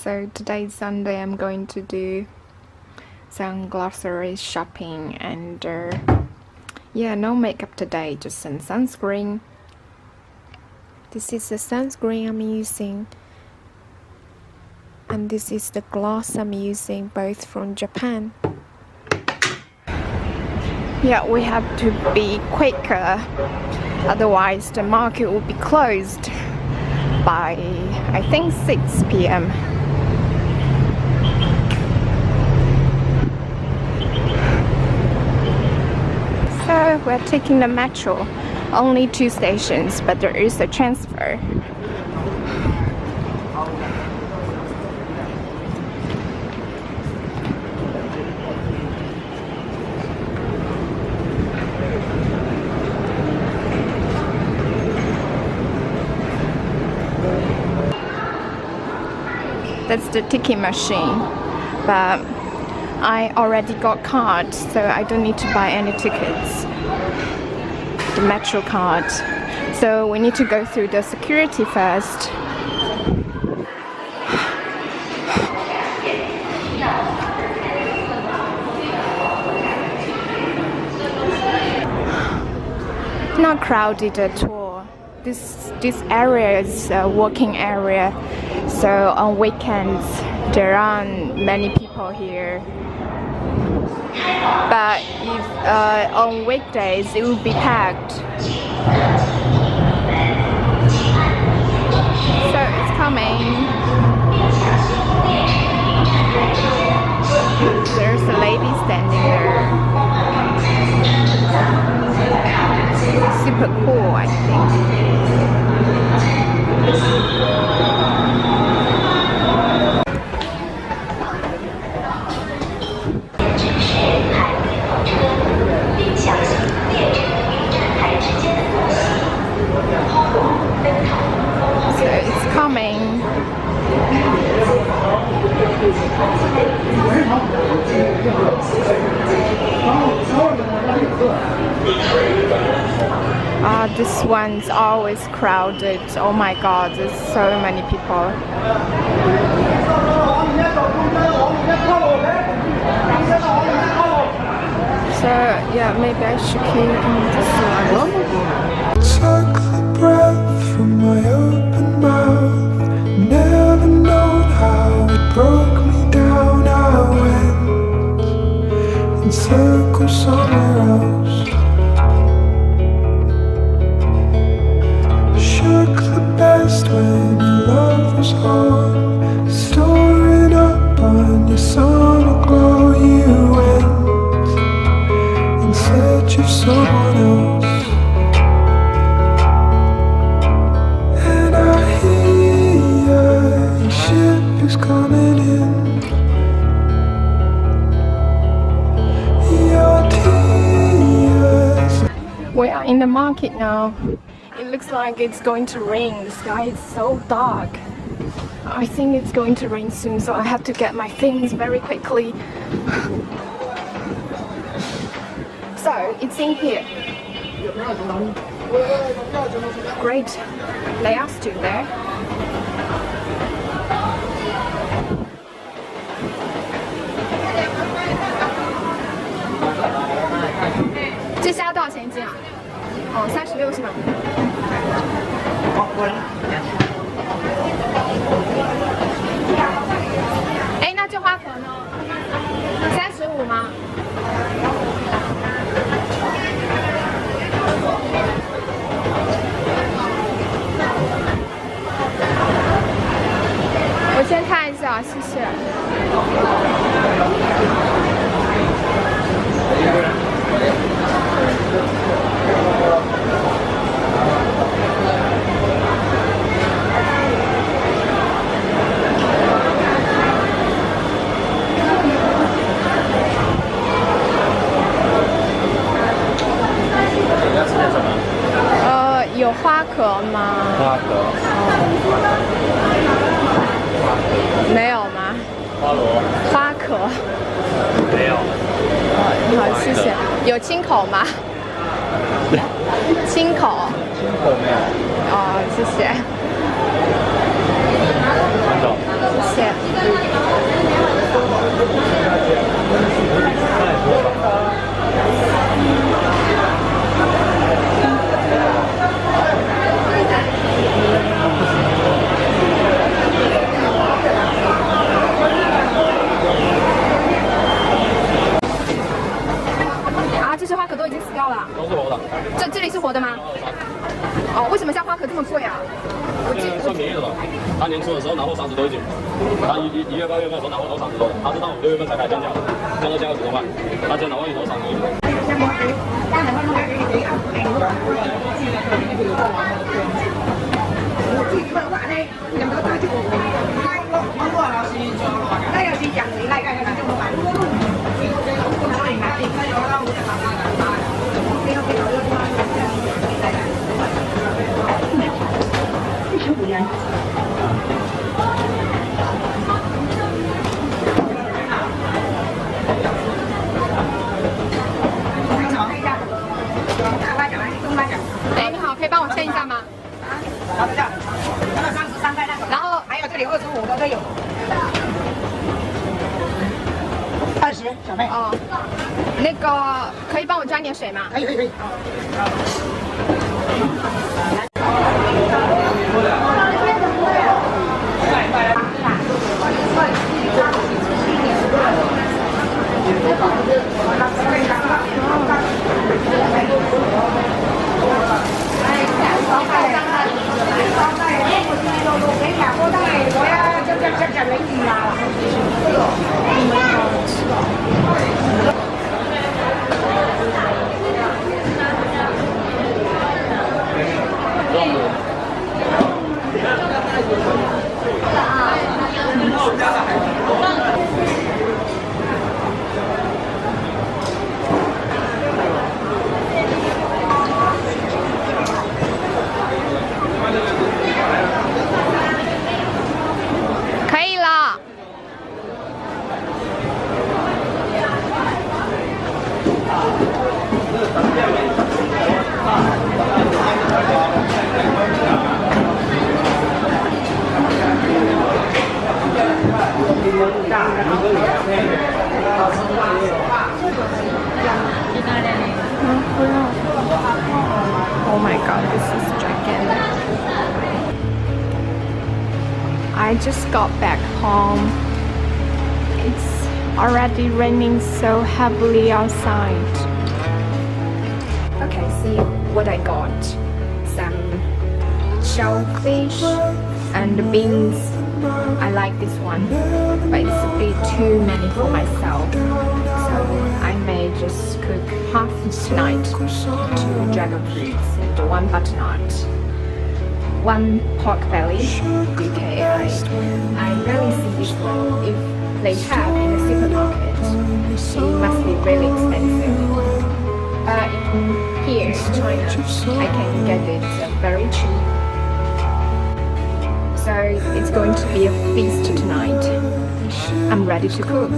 So today's Sunday, I'm going to do some grocery shopping and yeah, no makeup today, just some sunscreen. This is the sunscreen I'm using, and this is the gloss I'm using, both from Japan. Yeah, we have to be quicker, otherwise the market will be closed by I think 6 p.m. So we're taking the metro, only 2 stations, but there is a transfer. That's the ticket machine, but I already got card, so I don't need to buy any tickets. The metro card. So we need to go through the security first. Not crowded at all. This area is a working area, so on weekends there aren't many people here. But if on weekdays it will be packed. So it's coming. There's a lady standing there. Super cool, I think. So it's coming. This one's always crowded. Oh my god, there's so many people. So yeah, maybe I should keep this one. Took the breath from my open mouth. Never known how it broke me down. I went in circles somewhere else. Shook the best when your love was on. Storing up on your summer glow. You went in search of someone else. Coming in. Your tears. We are in the market now. It looks like it's going to rain. The sky is so dark. I think it's going to rain soon, so I have to get my things very quickly. So it's in here. Great. They are still there. 这虾多少钱一斤啊？哦，36是吧？过来。哎，那这花壳呢？35吗？我先看一下，谢谢。有花壳吗？花壳。没有吗？花螺。花壳。没有。好，谢谢。有清口吗？清口。清口没有。哦，谢谢。谢谢。便宜的了。他年初的时候拿货30多一斤，他1月8月份的时候拿货都30多，他是到5、6月份才开始降价的，降到价格10多块，他今天拿货一头30多。哎，你好，可以帮我称一下吗？好的，那个33块那个，然后还有这里25的都有，20小妹。哦，那个可以帮我加点水吗？可以可以可以。可以了。Oh my god, this is gigantic. I just got back home. It's already raining so heavily outside. Okay, see what I got. Some shellfish and beans. I like this one, but it's a bit too many for myself. So I may just cook half tonight, 2 dragon fruits and 1 butternut, 1 pork belly. Okay, I rarely see this one. If they have in the supermarket, it must be really expensive. In here in China, I can get it very cheap. So it's going to be a feast tonight. I'm ready to cook.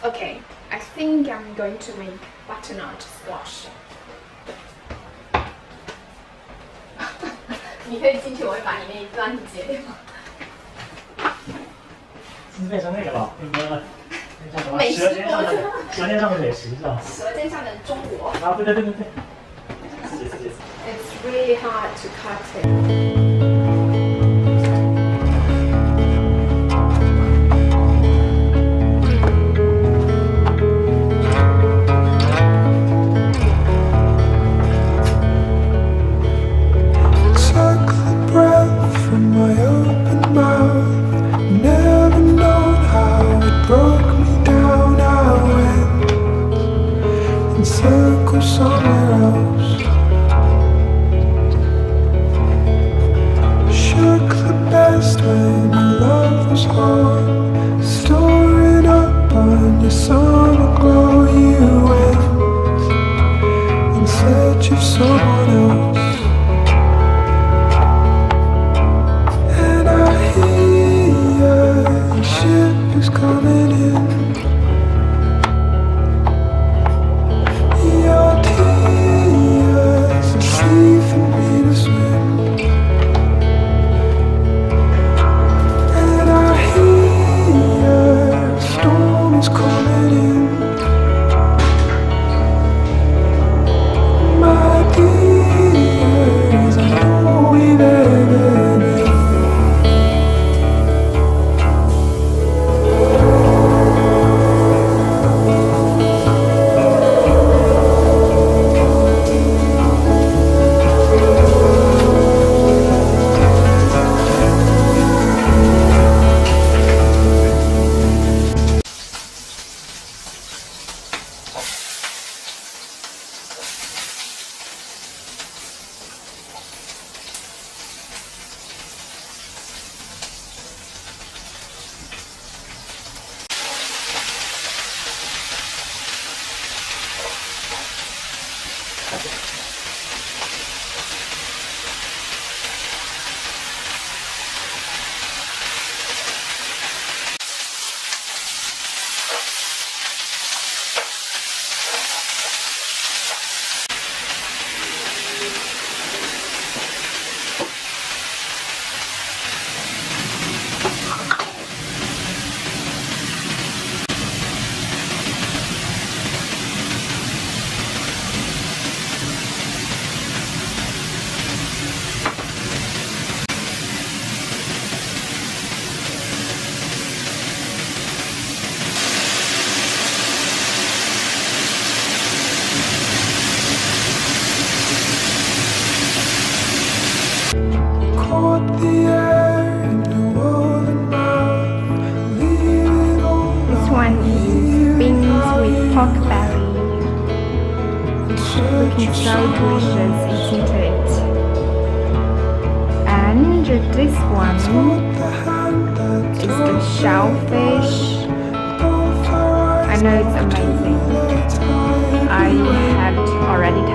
Okay, I think I'm going to make butternut squash. 你可以进去，我会把你那一段截掉。是变成那个了，那个那叫什么？美食舌尖上的美食是吧？舌尖上的中国。啊，对。It's really hard to cut it. Took the breath from my open mouth. Never known how it broke me down. I went in circles somewhere else. looking so delicious, isn't it? And this one is the shellfish. I know it's amazing. I had already